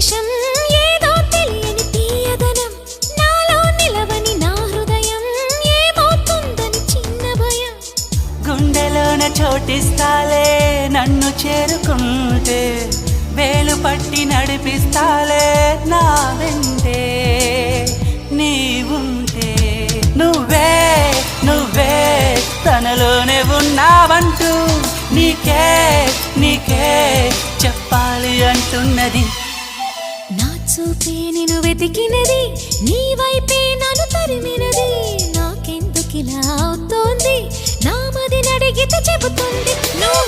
నిమిషం ఏదో తెలియని తీయదనం నాలో నిలవని నా హృదయం ఏమవుతుందని చిన్న భయం గుండెలోన చోటిస్తాలే నన్ను చేరుకుంటే వేలు పట్టి నడిపిస్తాలే నా వెంటే నీవుంటే నువ్వే నువ్వే తనలోనే ఉన్నావంటూ నీకే నీకే చెప్పాలి అంటున్నది నా చూపే నిన్ను వెతికినది నీ వైపే నన్ను తరిమినది నాకెందుకిలా అవుతోంది నా మది నడిగితే చెబుతుంది నువ్వు